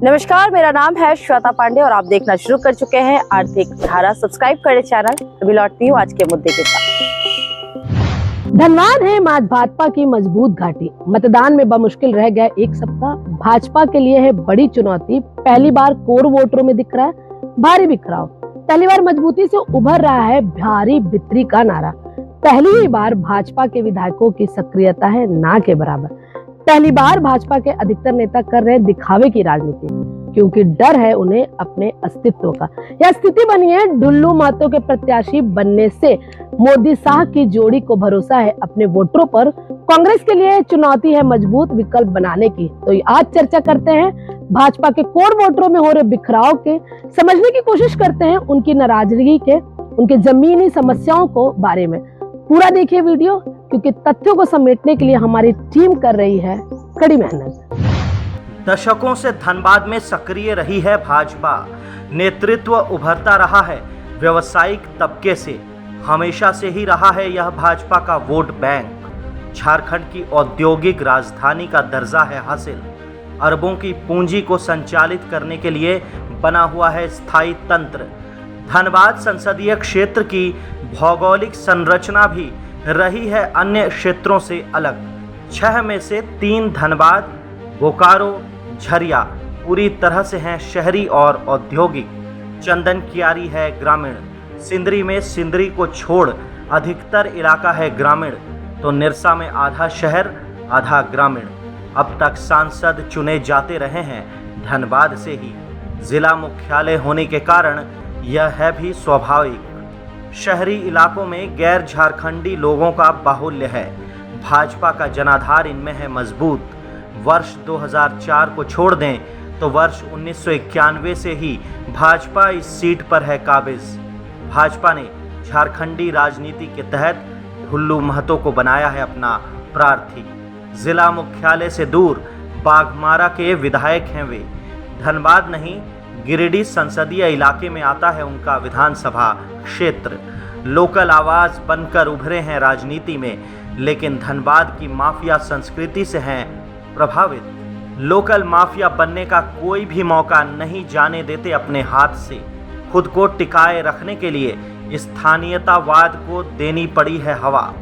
नमस्कार, मेरा नाम है श्वेता पांडे और आप देखना शुरू कर चुके हैं आर्थिक धारा। सब्सक्राइब करें चैनल। अभी लौटती हूँ आज के मुद्दे के साथ। धनबाद है आज भाजपा की मजबूत घाटी। मतदान में बमुश्किल रह गया एक सप्ताह। भाजपा के लिए है बड़ी चुनौती। पहली बार कोर वोटरों में दिख रहा है भारी बिखराव। पहली बार मजबूती से उभर रहा है भारी बिक्री का नारा। पहली ही बार भाजपा के विधायकों की सक्रियता है ना के बराबर। पहली बार भाजपा के अधिकतर नेता कर रहे दिखावे की राजनीति, क्योंकि डर है उन्हें अपने अस्तित्व का। यह स्थिति बनी है ढुल्लू महतो के प्रत्याशी बनने से। मोदी शाह की जोड़ी को भरोसा है अपने वोटरों पर। कांग्रेस के लिए चुनौती है मजबूत विकल्प बनाने की। तो आज चर्चा करते हैं भाजपा के कोर वोटरों में हो रहे बिखराव के, समझने की कोशिश करते हैं उनकी नाराजगी के, उनके जमीनी समस्याओं को बारे में। पूरा देखिए वीडियो, क्योंकि तथ्यों को समेटने के लिए हमारी टीम कर रही है कड़ी मेहनत। दशकों से धनबाद में सक्रिय रही है भाजपा। नेतृत्व उभरता रहा है व्यवसायिक तबके से। हमेशा से ही रहा है यह भाजपा का वोट बैंक। झारखंड की औद्योगिक राजधानी का दर्जा है हासिल। अरबों की पूंजी को संचालित करने के लिए बना हुआ है स्थायी तंत्र। धनबाद संसदीय क्षेत्र की भौगोलिक संरचना भी रही है अन्य क्षेत्रों से अलग। 6 में से 3 धनबाद, बोकारो, झरिया पूरी तरह से हैं शहरी और औद्योगिक। चंदन कियारी है ग्रामीण। सिंदरी में सिंदरी को छोड़ अधिकतर इलाका है ग्रामीण। तो निरसा में आधा शहर आधा ग्रामीण। अब तक सांसद चुने जाते रहे हैं धनबाद से ही। जिला मुख्यालय होने के कारण यह है भी स्वाभाविक। शहरी इलाकों में गैर झारखंडी लोगों का बाहुल्य है। भाजपा का जनाधार इनमें है मजबूत। वर्ष 2004 को छोड़ दें तो वर्ष 1991 से ही भाजपा इस सीट पर है काबिज। भाजपा ने झारखंडी राजनीति के तहत ढुल्लू महतो को बनाया है अपना प्रार्थी। जिला मुख्यालय से दूर बाघमारा के विधायक हैं वे। धनबाद नहीं, गिरिडीह संसदीय इलाके में आता है उनका विधानसभा क्षेत्र। लोकल आवाज बनकर उभरे हैं राजनीति में, लेकिन धनबाद की माफिया संस्कृति से हैं प्रभावित। लोकल माफिया बनने का कोई भी मौका नहीं जाने देते अपने हाथ से। खुद को टिकाए रखने के लिए स्थानीयतावाद को देनी पड़ी है हवा।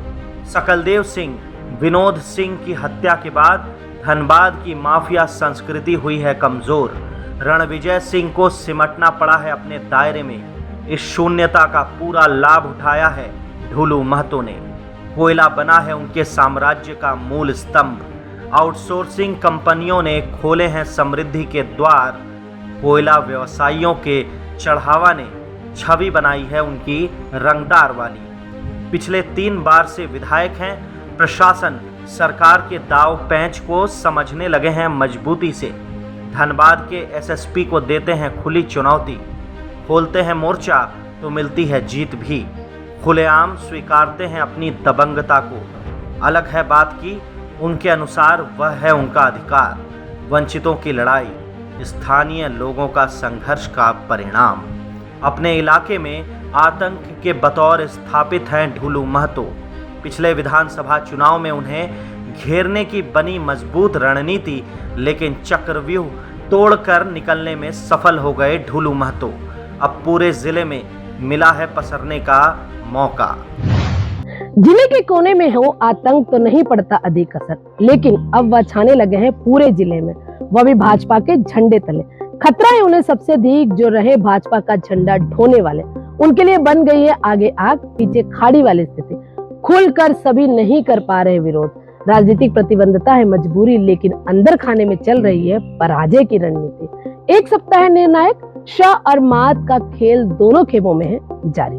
सकलदेव सिंह, विनोद सिंह की हत्या के बाद धनबाद की माफिया संस्कृति हुई है कमजोर। रणविजय सिंह को सिमटना पड़ा है अपने दायरे में। इस शून्यता का पूरा लाभ उठाया है ढुल्लू महतो ने। कोयला बना है उनके साम्राज्य का मूल स्तंभ। आउटसोर्सिंग कंपनियों ने खोले हैं समृद्धि के द्वार। कोयला व्यवसायियों के चढ़ावा ने छवि बनाई है उनकी रंगदार वाली। पिछले 3 बार से विधायक हैं। प्रशासन सरकार के दाव पैंच को समझने लगे हैं मजबूती से। धनबाद के एसएसपी को देते हैं खुली चुनौती। खोलते हैं मोर्चा तो मिलती है जीत भी। खुलेआम स्वीकारते हैं अपनी दबंगता को। अलग है बात की उनके अनुसार वह है उनका अधिकार। वंचितों की लड़ाई, स्थानीय लोगों का संघर्ष का परिणाम। अपने इलाके में आतंक के बतौर स्थापित हैं ढुल्लू महतो। पिछले विधानसभा चुनाव में उन्हें घेरने की बनी मजबूत रणनीति, लेकिन चक्रव्यूह तोड़कर निकलने में सफल हो गए ढुल्लू महतो। अब पूरे जिले में मिला है पसरने का मौका। जिले के कोने में हो आतंक तो नहीं पड़ता अधिक असर, लेकिन अब वह छाने लगे हैं पूरे जिले में, वह भी भाजपा के झंडे तले। खतरा है उन्हें सबसे अधिक जो रहे भाजपा का झंडा ढोने वाले। उनके लिए बन गई है आगे आग पीछे खाड़ी वाली स्थिति। खुलकर सभी नहीं कर पा रहे विरोध। राजनीतिक प्रतिबद्धता है मजबूरी, लेकिन अंदर खाने में चल रही है पराजय की रणनीति। एक सप्ताह है निर्णायक। शाह और मात का खेल दोनों खेमों में है जारी।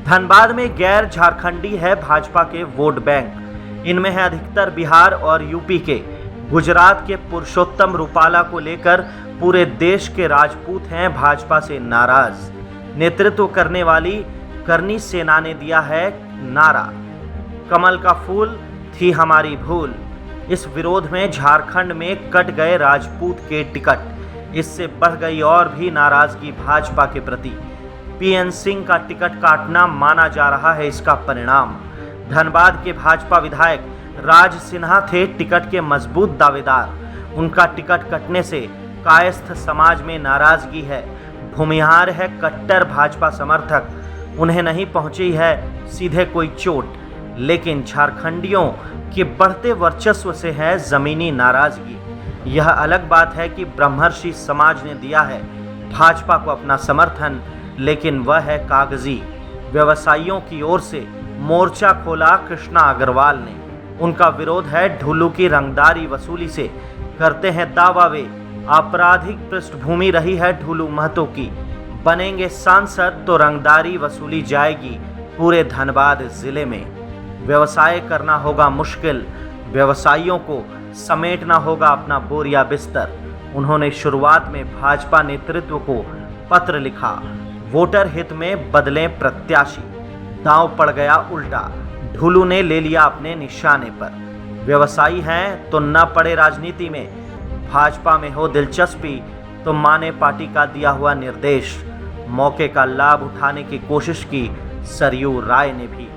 धनबाद में गैर झारखंडी है भाजपा के वोट बैंक। इनमें है अधिकतर बिहार और यूपी के। गुजरात के पुरुषोत्तम रूपाला को लेकर पूरे देश के राजपूत हैं भाजपा से नाराज। नेतृत्व करने वाली करनी सेना ने दिया है नारा, कमल का फूल थी हमारी भूल। इस विरोध में झारखंड में कट गए राजपूत के टिकट। इससे बढ़ गई और भी नाराजगी भाजपा के प्रति। पीएन सिंह का टिकट काटना माना जा रहा है इसका परिणाम। धनबाद के भाजपा विधायक राज सिन्हा थे टिकट के मजबूत दावेदार। उनका टिकट कटने से कायस्थ समाज में नाराजगी है। भूमिहार है कट्टर भाजपा समर्थक। उन्हें नहीं पहुंची है सीधे कोई चोट, लेकिन झारखंडियों के बढ़ते वर्चस्व से है जमीनी नाराजगी। यह अलग बात है कि ब्रह्मर्षि समाज ने दिया है भाजपा को अपना समर्थन, लेकिन वह है कागजी। व्यवसायियों की ओर से मोर्चा खोला कृष्णा अग्रवाल ने। उनका विरोध है ढुल्लू की रंगदारी वसूली से। करते हैं दावा वे, आपराधिक पृष्ठभूमि रही है ढुल्लू महतो की। बनेंगे सांसद तो रंगदारी वसूली जाएगी पूरे धनबाद जिले में। व्यवसाय करना होगा मुश्किल, व्यवसायियों को समेटना होगा अपना बोरिया बिस्तर। उन्होंने शुरुआत में भाजपा नेतृत्व को पत्र लिखा, वोटर हित में बदलें प्रत्याशी। दांव पड़ गया उल्टा, ढुल्लू ने ले लिया अपने निशाने पर। व्यवसायी हैं तो न पड़े राजनीति में, भाजपा में हो दिलचस्पी तो माने पार्टी का दिया हुआ निर्देश। मौके का लाभ उठाने की कोशिश की सरयू राय ने भी,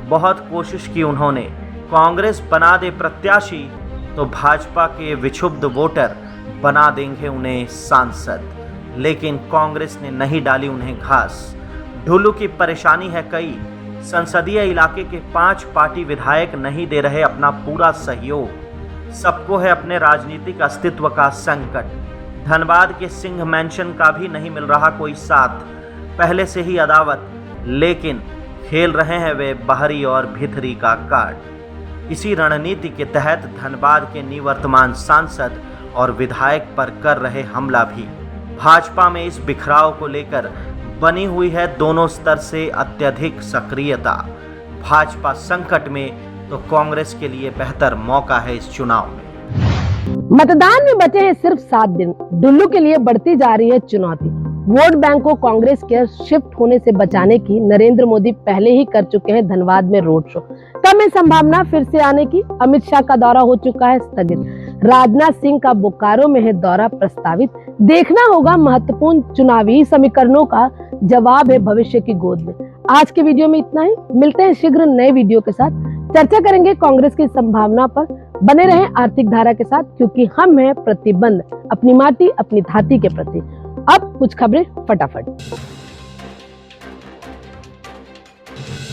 बहुत कोशिश की उन्होंने। कांग्रेस बना दे प्रत्याशी तो भाजपा के विक्षुब्ध वोटर बना देंगे उन्हें सांसद, लेकिन कांग्रेस ने नहीं डाली उन्हें घास। ढुल्लू की परेशानी है कई। संसदीय इलाके के 5 पार्टी विधायक नहीं दे रहे अपना पूरा सहयोग। सबको है अपने राजनीतिक अस्तित्व का संकट। धनबाद के सिंह मैंशन का भी नहीं मिल रहा कोई साथ। पहले से ही अदावत, लेकिन खेल रहे हैं वे बाहरी और भीतरी का कार्ड। इसी रणनीति के तहत धनबाद के निवर्तमान सांसद और विधायक पर कर रहे हमला भी। भाजपा में इस बिखराव को लेकर बनी हुई है दोनों स्तर से अत्यधिक सक्रियता। भाजपा संकट में तो कांग्रेस के लिए बेहतर मौका है इस चुनाव में। मतदान में बचे हैं सिर्फ 7 दिन। ढुल्लू के लिए बढ़ती जा रही है चुनौती। वोट बैंक को कांग्रेस के शिफ्ट होने से बचाने की नरेंद्र मोदी पहले ही कर चुके हैं धनबाद में रोड शो। कम है संभावना फिर से आने की। अमित शाह का दौरा हो चुका है स्थगित। राजनाथ सिंह का बोकारो में है दौरा प्रस्तावित। देखना होगा महत्वपूर्ण चुनावी समीकरणों का जवाब है भविष्य की गोद में। आज के वीडियो में इतना ही। मिलते हैं शीघ्र नए वीडियो के साथ। चर्चा करेंगे कांग्रेस की संभावना पर। बने रहें आर्थिक धारा के साथ, क्योंकि हम हैं प्रतिबंध अपनी माटी अपनी धाती के प्रति। अब कुछ खबरें फटाफट।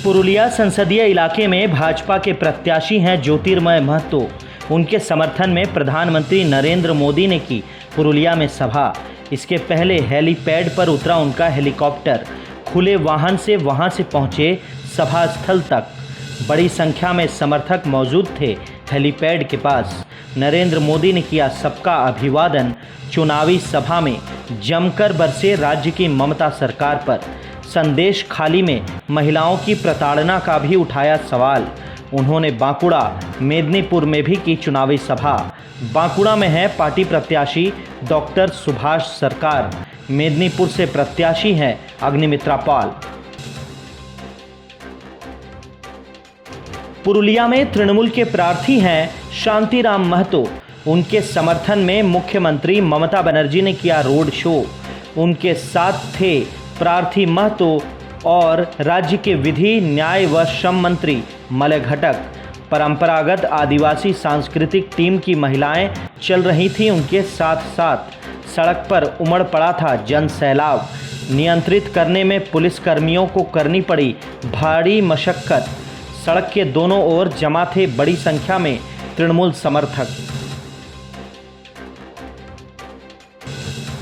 पुरुलिया संसदीय इलाके में भाजपा के प्रत्याशी हैं ज्योतिर्मय महतो। उनके समर्थन में प्रधानमंत्री नरेंद्र मोदी ने की पुरुलिया में सभा। इसके पहले हेलीपैड पर उतरा उनका हेलीकॉप्टर। खुले वाहन से वहां से पहुंचे सभा स्थल तक। बड़ी संख्या में समर्थक मौजूद थे हेलीपैड के पास। नरेंद्र मोदी ने किया सबका अभिवादन। चुनावी सभा में जमकर बरसे राज्य की ममता सरकार पर। संदेश खाली में महिलाओं की प्रताड़ना का भी उठाया सवाल। उन्होंने बांकुड़ा मेदिनीपुर में भी की चुनावी सभा। बांकुड़ा में है पार्टी प्रत्याशी डॉक्टर सुभाष सरकार। मेदिनीपुर से प्रत्याशी हैं अग्निमित्रा पाल। पुरुलिया में तृणमूल के प्रार्थी हैं शांतिराम महतो। उनके समर्थन में मुख्यमंत्री ममता बनर्जी ने किया रोड शो। उनके साथ थे प्रार्थी महतो और राज्य के विधि न्याय व श्रम मंत्री मलय घटक। परंपरागत आदिवासी सांस्कृतिक टीम की महिलाएं चल रही थीं उनके साथ साथ। सड़क पर उमड़ पड़ा था जन सैलाब। नियंत्रित करने में पुलिसकर्मियों को करनी पड़ी भारी मशक्कत। सड़क के दोनों ओर जमा थे बड़ी संख्या में तृणमूल समर्थक।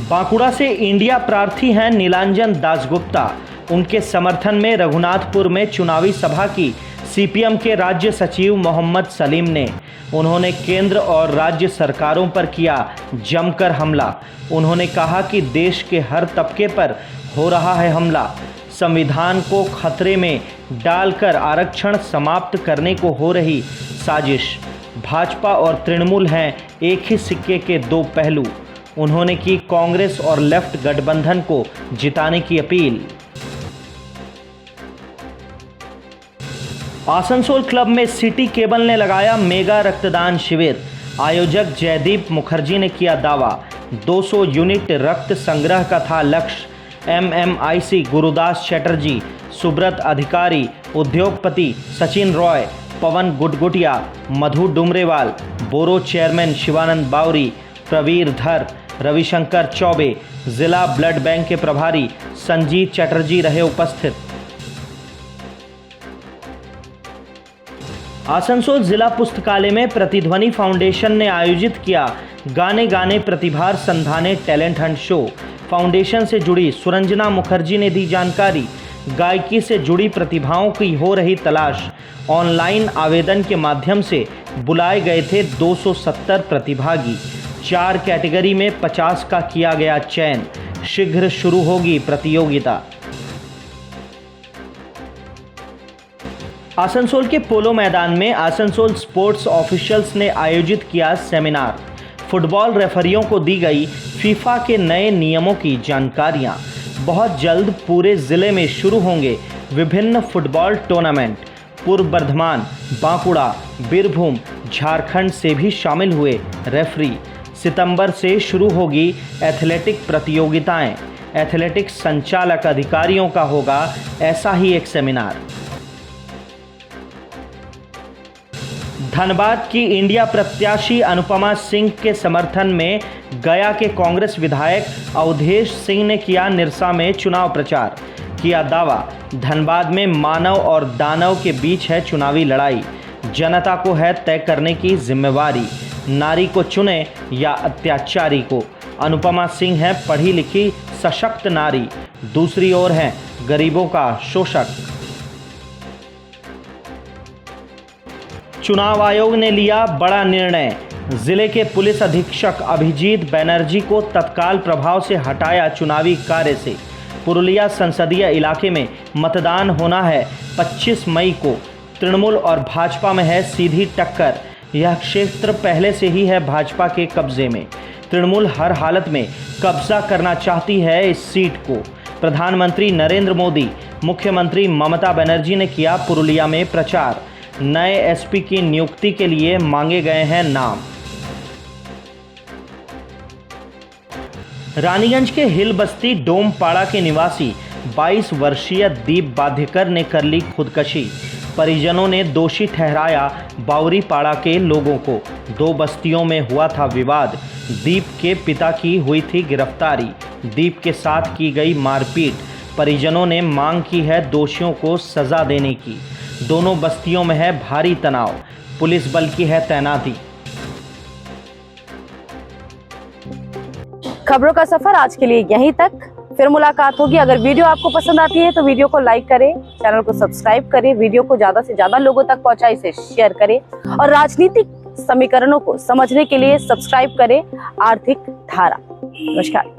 बांकुड़ा से इंडिया प्रार्थी हैं नीलांजन दासगुप्ता। उनके समर्थन में रघुनाथपुर में चुनावी सभा की सीपीएम के राज्य सचिव मोहम्मद सलीम ने। उन्होंने केंद्र और राज्य सरकारों पर किया जमकर हमला। उन्होंने कहा कि देश के हर तबके पर हो रहा है हमला। संविधान को खतरे में डालकर आरक्षण समाप्त करने को हो रही साजिश। भाजपा और तृणमूल हैं एक ही सिक्के के दो पहलू। उन्होंने की कांग्रेस और लेफ्ट गठबंधन को जिताने की अपील। आसनसोल क्लब में सिटी केबल ने लगाया मेगा रक्तदान शिविर। आयोजक जयदीप मुखर्जी ने किया दावा। 200 यूनिट रक्त संग्रह का था लक्ष्य। एमएमआईसी गुरुदास चैटर्जी, सुब्रत अधिकारी, उद्योगपति सचिन रॉय, पवन गुटगुटिया, मधु डुमरेवाल, बोरो चेयरमैन शिवानंद बावरी, प्रवीर धर, रविशंकर चौबे, जिला ब्लड बैंक के प्रभारी संजीत चटर्जी रहे उपस्थित। आसनसोल जिला पुस्तकालय में प्रतिध्वनि फाउंडेशन ने आयोजित किया गाने गाने प्रतिभा Sandhane talent Hunt show. Foundation से जुड़ी सुरंजना मुखर्जी ने दी जानकारी। गायकी से जुड़ी प्रतिभाओं की हो रही तलाश। ऑनलाइन आवेदन के माध्यम से बुलाए गए थे 270 प्रतिभागी। 4 कैटेगरी में 50 का किया गया चयन। शीघ्र शुरू होगी प्रतियोगिता। आसनसोल के पोलो मैदान में आसनसोल स्पोर्ट्स ऑफिशियल्स ने आयोजित किया सेमिनार। फुटबॉल रेफरियों को दी गई फीफा के नए नियमों की जानकारियां। बहुत जल्द पूरे जिले में शुरू होंगे विभिन्न फुटबॉल टूर्नामेंट। पूर्व बर्धमान, बांकुड़ा, बीरभूम, झारखंड से भी शामिल हुए रेफरी। सितंबर से शुरू होगी एथलेटिक प्रतियोगिताएं। एथलेटिक्स संचालक अधिकारियों का होगा ऐसा ही एक सेमिनार। धनबाद की इंडिया प्रत्याशी अनुपमा सिंह के समर्थन में गया के कांग्रेस विधायक अवधेश सिंह ने किया निरसा में चुनाव प्रचार। किया दावा, धनबाद में मानव और दानव के बीच है चुनावी लड़ाई। जनता को है तय करने की जिम्मेवारी। नारी को चुने या अत्याचारी को। अनुपमा सिंह है पढ़ी लिखी सशक्त नारी, दूसरी ओर है गरीबों का शोषक। चुनाव आयोग ने लिया बड़ा निर्णय। जिले के पुलिस अधीक्षक अभिजीत बनर्जी को तत्काल प्रभाव से हटाया चुनावी कार्य से। पुरुलिया संसदीय इलाके में मतदान होना है 25 मई को। तृणमूल और भाजपा में है सीधी टक्कर। यह क्षेत्र पहले से ही है भाजपा के कब्जे में। तृणमूल हर हालत में कब्जा करना चाहती है इस सीट को। प्रधानमंत्री नरेंद्र मोदी, मुख्यमंत्री ममता बनर्जी ने किया पुरुलिया में प्रचार। नए एसपी की नियुक्ति के लिए मांगे गए हैं नाम। रानीगंज के हिल बस्ती डोमपाड़ा के निवासी 22 वर्षीय दीप बाध्यकर ने कर ली खुदकशी। परिजनों ने दोषी ठहराया बावरीपाड़ा के लोगों को। 2 बस्तियों में हुआ था विवाद। दीप के पिता की हुई थी गिरफ्तारी। दीप के साथ की गई मारपीट। परिजनों ने मांग की है दोषियों को सजा देने की। दोनों बस्तियों में है भारी तनाव। पुलिस बल की है तैनाती। खबरों का सफर आज के लिए यहीं तक। फिर मुलाकात होगी। अगर वीडियो आपको पसंद आती है तो वीडियो को लाइक करें, चैनल को सब्सक्राइब करें, वीडियो को ज्यादा से ज्यादा लोगों तक पहुंचाएं, इसे शेयर करें और राजनीतिक समीकरणों को समझने के लिए सब्सक्राइब करें आर्थिक धारा। नमस्कार।